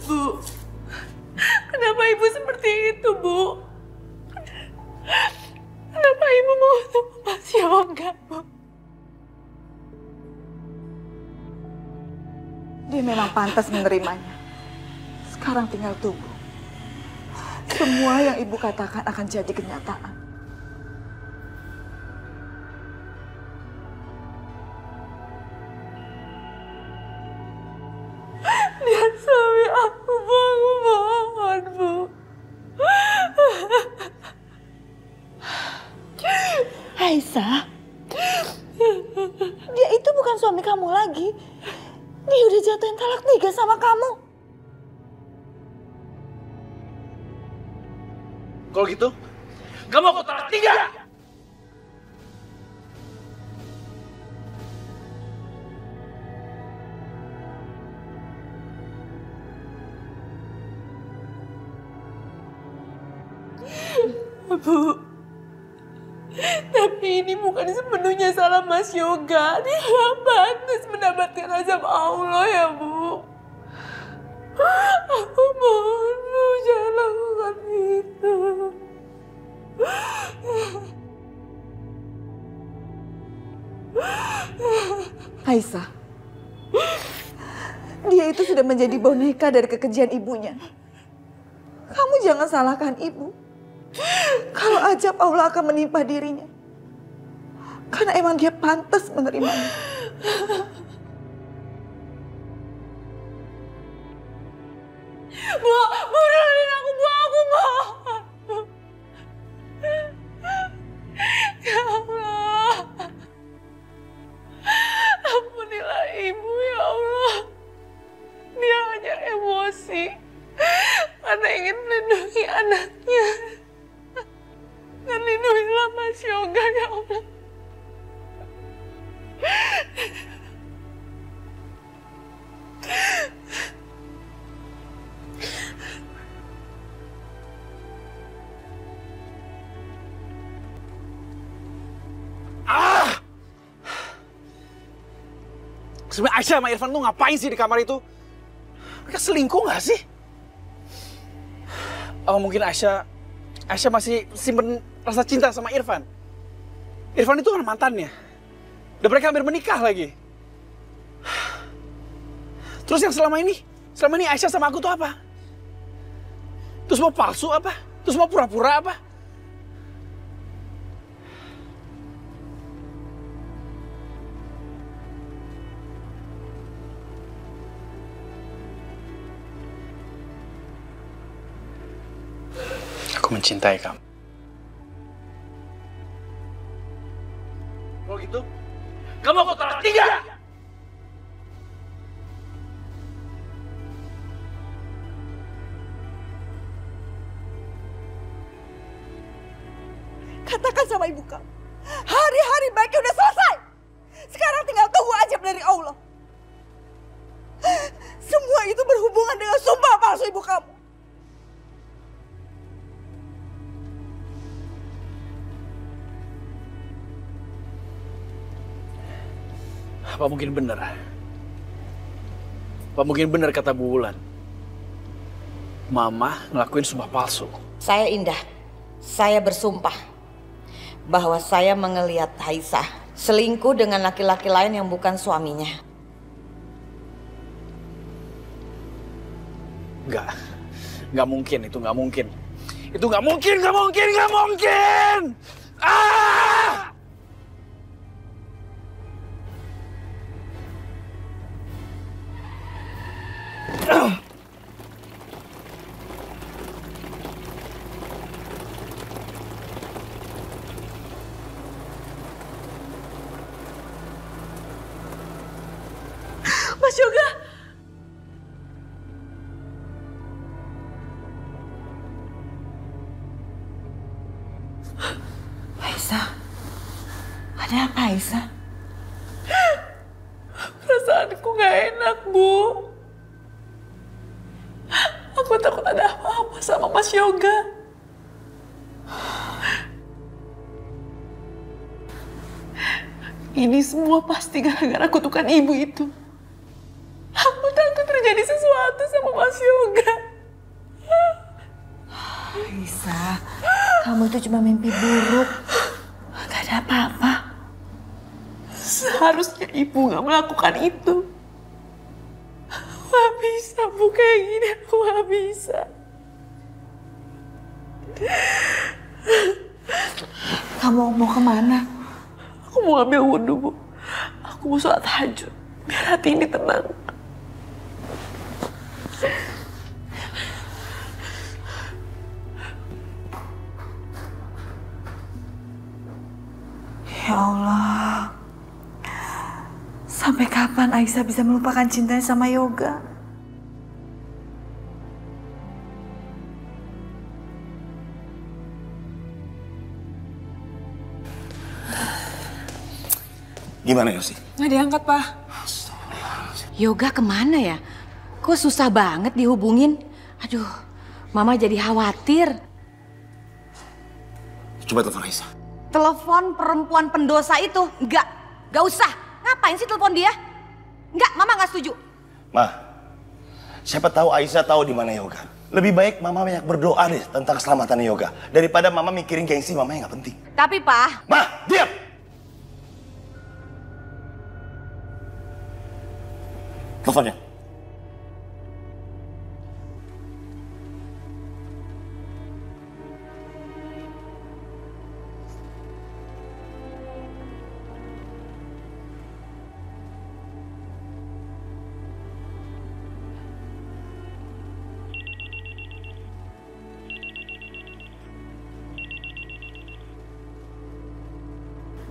Bu, kenapa Ibu seperti itu, Bu? Kenapa Ibu mau ketemu Mas Yoga, Bu? Dia memang pantas menerimanya. Sekarang tinggal tunggu. Semua yang Ibu katakan akan jadi kenyataan. Dia suami aku, Bu. Aku mohon, Bu. Aisyah, dia itu bukan suami kamu lagi. Dia udah jatuhin talak 3 sama kamu. Kalau gitu, kamu aku talak 3. Bu, tapi ini bukan sepenuhnya salah Mas Yoga. Dia nggak pantas mendapatkan azab Allah ya, Bu. Aku mohon, Bu, jangan lakukan itu. Aisyah, dia itu sudah menjadi boneka dari kekejian ibunya. Kamu jangan salahkan ibu. Kalau ajab Allah akan menimpa dirinya. Karena emang dia pantas menerimanya. Bu, dengerin aku, Bu. Aku mohon. Ya Allah. Ampunilah Ibu, ya Allah. Dia hanya emosi karena ingin melindungi anaknya. Dan lindungilah Mas Yoga, ya Allah. Sebenarnya Aisyah sama Irfan tuh ngapain sih di kamar itu? Mereka selingkuh nggak sih? Oh mungkin Aisyah masih simpen rasa cinta sama Irfan. Irfan itu kan mantannya. Dan mereka hampir menikah lagi. Terus yang selama ini Aisyah sama aku tuh apa? Itu semua palsu apa? Itu semua pura-pura apa? Aku mencintai kamu. Kalau gitu, kamu aku talak 3. Katakan sama ibu kamu. Hari-hari baiknya udah selesai. Sekarang tinggal tunggu ajab dari Allah. Semua itu berhubungan dengan sumpah palsu ibu kamu. Apa mungkin benar? Apa mungkin benar kata Bu Wulan? Mama ngelakuin sumpah palsu. Saya Indah, saya bersumpah bahwa saya mengelihat Aisyah selingkuh dengan laki-laki lain yang bukan suaminya. Nggak mungkin, itu nggak mungkin. Itu nggak mungkin, nggak mungkin, nggak mungkin! Ah! Mas Yoga. Aisyah, ada apa Aisyah? Perasaanku gak enak, Bu. Aku takut ada apa-apa sama Mas Yoga. Ini semua pasti gara-gara kutukan ibu itu. Aku takut terjadi sesuatu sama Mas Yoga. Aisyah, kamu itu cuma mimpi buruk. Gak ada apa-apa. Seharusnya ibu gak melakukan itu. Gak bisa Bu, kayak gini aku gak bisa. Kamu mau kemana? Aku mau ambil wudhu Bu. Aku mau sholat tahajud. Biar hati ini tenang. Ya Allah. Sampai kapan Aisyah bisa melupakan cintanya sama Yoga? Gimana Yosi? Nggak diangkat, Pak. Yoga kemana ya? Kok susah banget dihubungin? Aduh, Mama jadi khawatir. Coba telepon Aisyah. Telepon perempuan pendosa itu? Enggak usah. Ngapain sih telepon dia? Enggak, Mama nggak setuju. Ma, siapa tahu Aisyah tahu di mana Yoga. Lebih baik Mama banyak berdoa deh tentang keselamatan Yoga daripada Mama mikirin gengsi Mama yang nggak penting. Tapi Pak, Ma, diam! Teleponnya.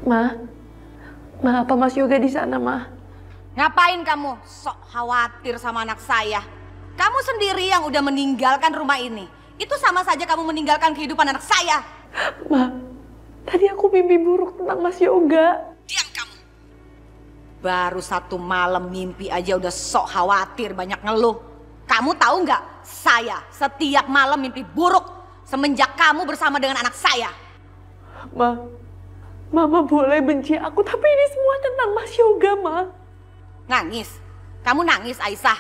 Ma, apa Mas Yoga di sana, Ma? ngapain kamu sok khawatir sama anak saya? Kamu sendiri yang udah meninggalkan rumah ini. Itu sama saja kamu meninggalkan kehidupan anak saya. Ma, tadi aku mimpi buruk tentang Mas Yoga. Diam kamu. Baru 1 malam mimpi aja udah sok khawatir, banyak ngeluh. Kamu tahu nggak? Saya setiap malam mimpi buruk semenjak kamu bersama dengan anak saya. Ma, Mama boleh benci aku, tapi ini semua tentang Mas Yoga, Ma. Nangis? Kamu nangis, Aisyah?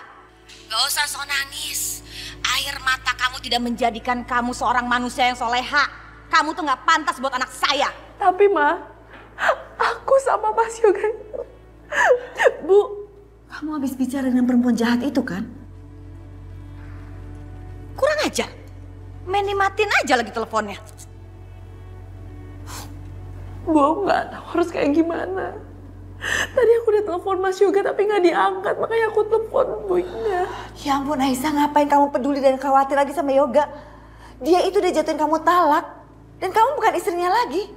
Gak usah sok nangis. Air mata kamu tidak menjadikan kamu seorang manusia yang soleha. Kamu tuh gak pantas buat anak saya. Tapi Ma, aku sama Mas Yoga itu. Bu, Kamu habis bicara dengan perempuan jahat itu kan? Kurang ajar. Main dimatiin aja lagi teleponnya. Bu, aku gak tahu harus kayak gimana. Tadi aku udah telepon Mas Yoga tapi gak diangkat, makanya aku telepon Bu Indah. Ya ampun Aisyah, ngapain kamu peduli dan khawatir lagi sama Yoga? Dia itu udah jatuhin kamu talak. Dan kamu bukan istrinya lagi.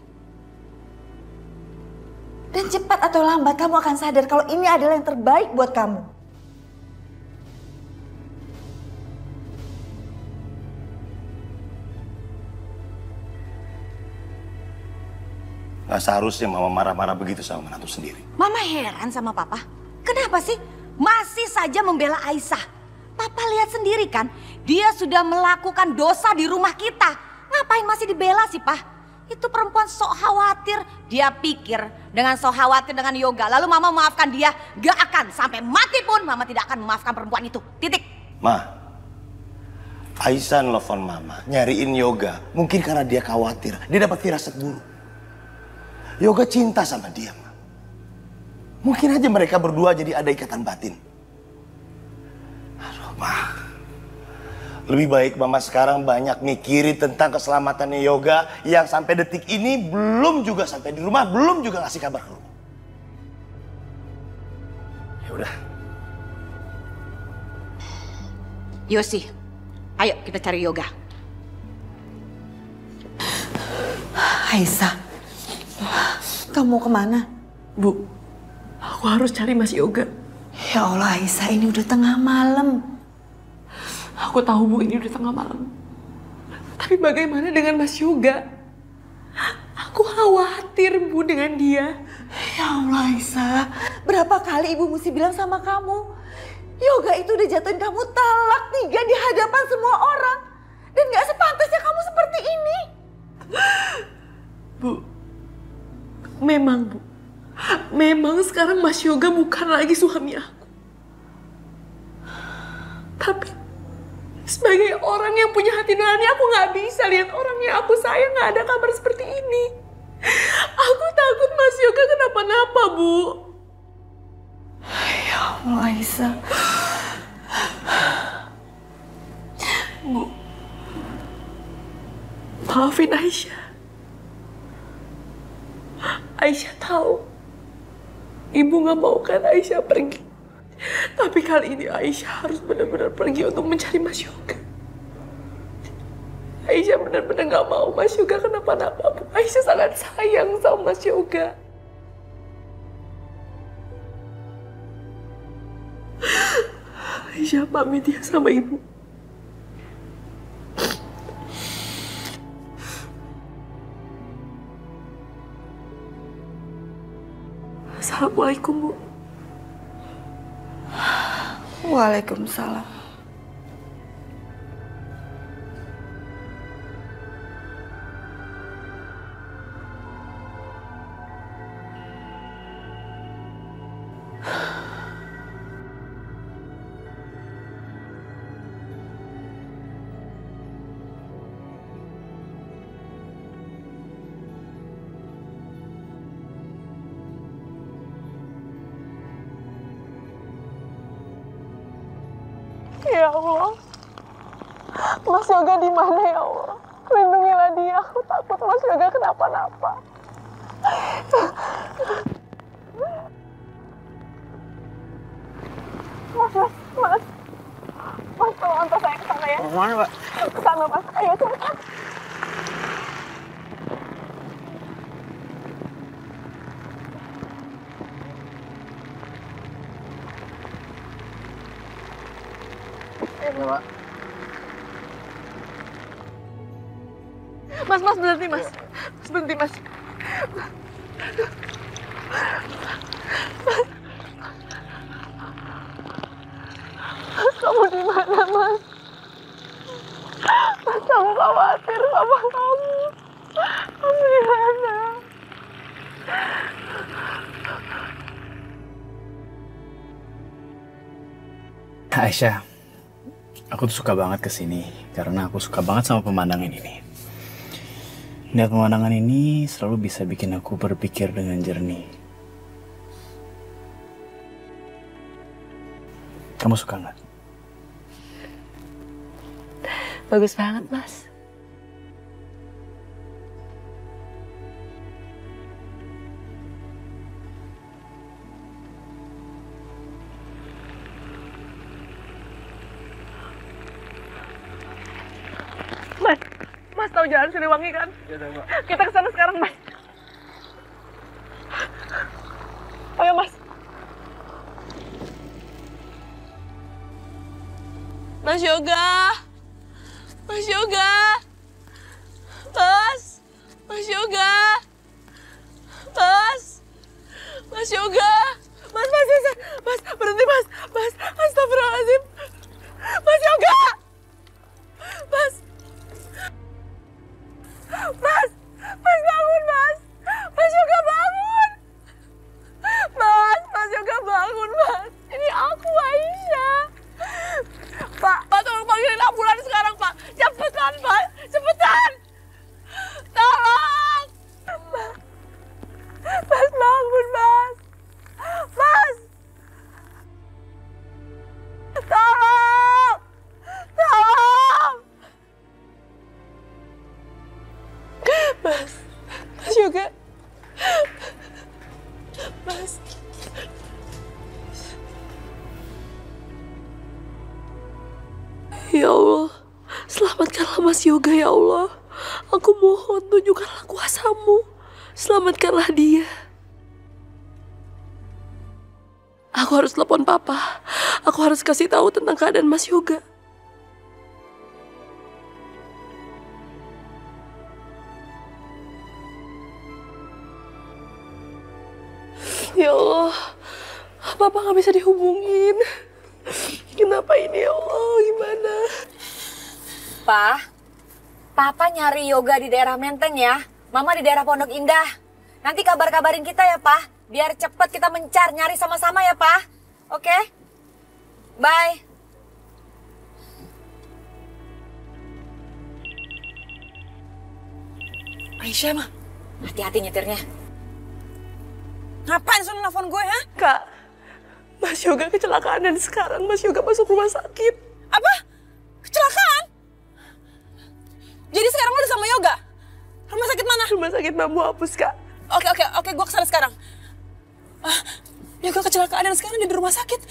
Dan cepat atau lambat kamu akan sadar kalau ini adalah yang terbaik buat kamu. Gak seharusnya Mama marah-marah begitu sama menantu sendiri. Mama heran sama Papa. Kenapa sih masih saja membela Aisyah? Papa lihat sendiri kan, dia sudah melakukan dosa di rumah kita. Ngapain masih dibela sih, Pak? Itu perempuan sok khawatir. Dia pikir dengan sok khawatir dengan Yoga, lalu Mama memaafkan dia. Gak akan, sampai mati pun Mama tidak akan memaafkan perempuan itu. Titik. Ma, Aisyah nelfon Mama, nyariin Yoga. Mungkin karena dia khawatir, dia dapat firasat buruk. Yoga cinta sama dia, Ma. Mungkin aja mereka berdua jadi ada ikatan batin. Aduh, Ma. Lebih baik Mama sekarang banyak mikirin tentang keselamatannya Yoga yang sampai detik ini belum juga sampai di rumah, belum juga ngasih kabar ke rumah. Ya udah. Yosi, ayo kita cari Yoga. Aisyah, kamu mau kemana? Bu, aku harus cari Mas Yoga. Ya Allah Aisyah, ini udah tengah malam. Aku tahu Bu, ini udah tengah malam. Tapi bagaimana dengan Mas Yoga? Aku khawatir Bu dengan dia. Ya Allah Aisyah, berapa kali ibu mesti bilang sama kamu? Yoga itu udah jatuhin kamu talak 3 di hadapan semua orang. Dan gak sepantasnya kamu seperti ini. Bu, memang sekarang Mas Yoga bukan lagi suami aku. Sebagai orang yang punya hati nurani, aku nggak bisa lihat orang yang aku sayang nggak ada kabar seperti ini. Aku takut Mas Yoga kenapa-napa, Bu. Ya Allah, Aisyah. Bu, maafin Aisyah. Aisyah tahu Ibu nggak mau kan Aisyah pergi. Tapi kali ini Aisyah harus benar-benar pergi untuk mencari Mas Yoga. Aisyah benar-benar nggak mau Mas Yoga kenapa-napa, Bu. Aisyah sangat sayang sama Mas Yoga. Aisyah pamit ya sama Ibu. Assalamualaikum, Bu. Waalaikumsalam. Ya Allah, Mas Yoga di mana ya Allah? Lindungilah dia, aku takut Mas Yoga kenapa-napa. Mas, tolong antar saya ke sana ya. Kemana, Pak? Ke sana, Mas. Ayo cepat. Iya, Pak. Mas, berhenti, Mas. Mas, berhenti, Mas. Mas, kamu di mana, Mas? Mas, kamu khawatir sama kamu. Kamu di mana? Aisyah, aku tuh suka banget kesini karena aku suka banget sama pemandangan ini. Lihat pemandangan ini selalu bisa bikin aku berpikir dengan jernih. Kamu suka nggak? Bagus banget, Mas. Mas tahu jalan Siliwangi kan? Iya, Pak. Kita ke sana sekarang, Mas. Ayo, Mas. Mas Yoga. Mas Yoga. Mas. Mas Yoga. Mas. Mas Yoga. Mas, berhenti, Mas. Mas, astagfirullahaladzim. Mas Yoga. Mas. Mas bangun, Mas. Mas Yoga bangun. Mas Yoga bangun, Mas. Ini aku, Aisyah. Pak, tolong panggilin ambulans sekarang, Pak. Cepetan, Pak. Cepetan. Tolong. Mas bangun, Mas. Mas. Tolong. Tolong. Mas Yoga. Mas. Ya Allah, selamatkanlah Mas Yoga ya Allah. Aku mohon tunjukkanlah kuasa-Mu. Selamatkanlah dia. Aku harus telepon Papa. Aku harus kasih tahu tentang keadaan Mas Yoga. Ya Allah, Papa nggak bisa dihubungin. Kenapa ini ya Allah, gimana? Papa nyari Yoga di daerah Menteng ya. Mama di daerah Pondok Indah. Nanti kabarin kita ya, Pak. Biar cepet kita nyari sama-sama ya, Pak. Oke? Bye. Aisyah, Ma. Hati-hati nyetirnya. Ngapain suruh nelfon gue, ha? Kak, Mas Yoga kecelakaan dan sekarang Mas Yoga masuk rumah sakit. Apa? Kecelakaan? Jadi sekarang lo udah sama Yoga? Rumah sakit mana? Rumah sakit Bambu Apus, Kak. Oke, gue kesana sekarang. Yoga kecelakaan dan sekarang dia di rumah sakit.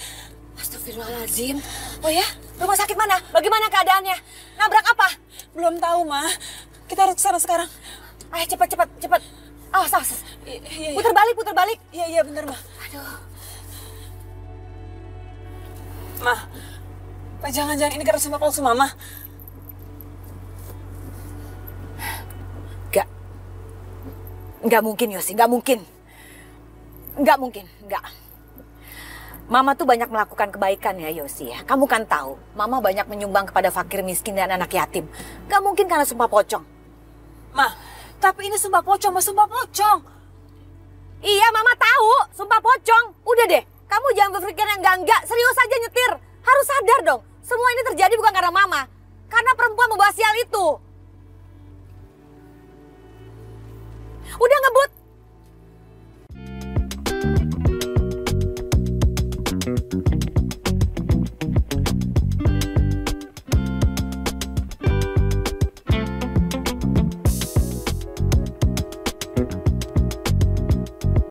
Astagfirullahaladzim. Oh ya? Rumah sakit mana? Bagaimana keadaannya? Nabrak apa? Belum tahu, Ma. Kita harus kesana sekarang. Ayo cepat. Awas. Iya. Putar balik. Iya, bentar, Ma. Aduh. Ma, jangan-jangan ini karena sumpah palsu Mama. Nggak mungkin, Yosi. Nggak mungkin. Mama tuh banyak melakukan kebaikan ya, Yosi ya. Kamu kan tahu, Mama banyak menyumbang kepada fakir miskin dan anak yatim. Nggak mungkin karena sumpah pocong. Ma, tapi ini sumpah pocong, Ma, sumpah pocong. Iya, Mama tahu. Sumpah pocong. Udah deh, kamu jangan berpikir yang enggak. Serius aja nyetir. Harus sadar dong. Semua ini terjadi bukan karena Mama. Karena perempuan membawa sial itu. Udah ngebut.